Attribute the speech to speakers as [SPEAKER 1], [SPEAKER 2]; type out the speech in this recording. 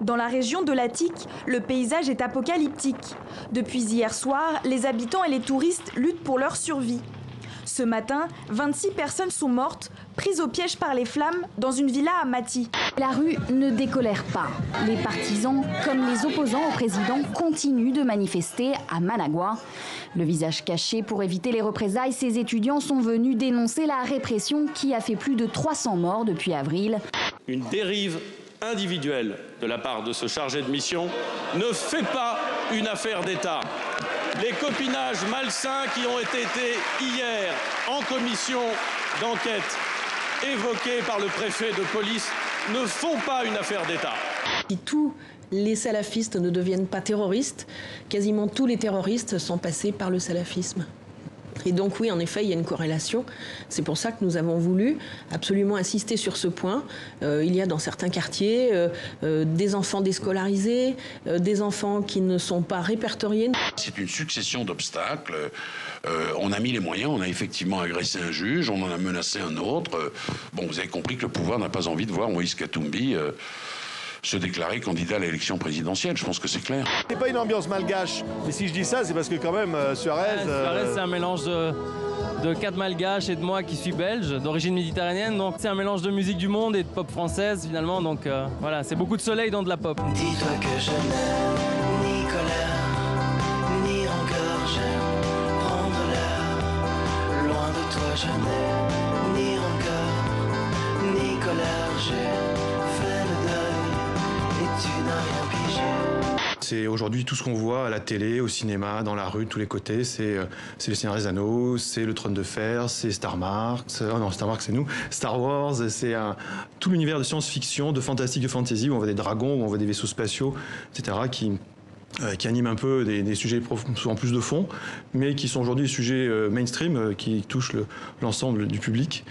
[SPEAKER 1] Dans la région de l'Attique, le paysage est apocalyptique. Depuis hier soir, les habitants et les touristes luttent pour leur survie. Ce matin, 26 personnes sont mortes, prises au piège par les flammes dans une villa à Mati.
[SPEAKER 2] La rue ne décolère pas. Les partisans, comme les opposants au président, continuent de manifester à Managua. Le visage caché pour éviter les représailles, ces étudiants sont venus dénoncer la répression qui a fait plus de 300 morts depuis avril.
[SPEAKER 3] Une dérive individuelle de la part de ce chargé de mission ne fait pas une affaire d'État. Les copinages malsains qui ont été hier en commission d'enquête évoqués par le préfet de police ne font pas une affaire d'État.
[SPEAKER 4] Si tous les salafistes ne deviennent pas terroristes, quasiment tous les terroristes sont passés par le salafisme. Et donc oui, en effet, il y a une corrélation. C'est pour ça que nous avons voulu absolument insister sur ce point. Il y a dans certains quartiers des enfants déscolarisés, des enfants qui ne sont pas répertoriés.
[SPEAKER 5] C'est une succession d'obstacles. On a mis les moyens, on a effectivement agressé un juge, on en a menacé un autre. Bon, vous avez compris que le pouvoir n'a pas envie de voir Moïse Katumbi se déclarer candidat à l'élection présidentielle. Je pense que c'est clair.
[SPEAKER 6] C'est pas une ambiance malgache, mais si je dis ça, c'est parce que quand même, Suarez...
[SPEAKER 7] Suarez, c'est un mélange de 4 malgaches et de moi qui suis belge, d'origine méditerranéenne. Donc c'est un mélange de musique du monde et de pop française finalement. Donc voilà, c'est beaucoup de soleil dans de la pop.
[SPEAKER 8] Dis-toi que je n'aime ni colère, ni rancœur, j'aime prendre l'air. Loin de toi, je n'aime ni rancœur, ni colère, j'ai fait le deuil. Tu n'as rien pigé.
[SPEAKER 9] C'est aujourd'hui tout ce qu'on voit à la télé, au cinéma, dans la rue, de tous les côtés. C'est le Seigneur des Anneaux, c'est le Trône de Fer, c'est Star Wars, non, Star Wars c'est nous, Star Wars, c'est tout l'univers de science-fiction, de fantastique, de fantasy, où on voit des dragons, où on voit des vaisseaux spatiaux, etc., qui animent un peu des sujets souvent plus de fond, mais qui sont aujourd'hui des sujets mainstream, qui touchent l'ensemble du public.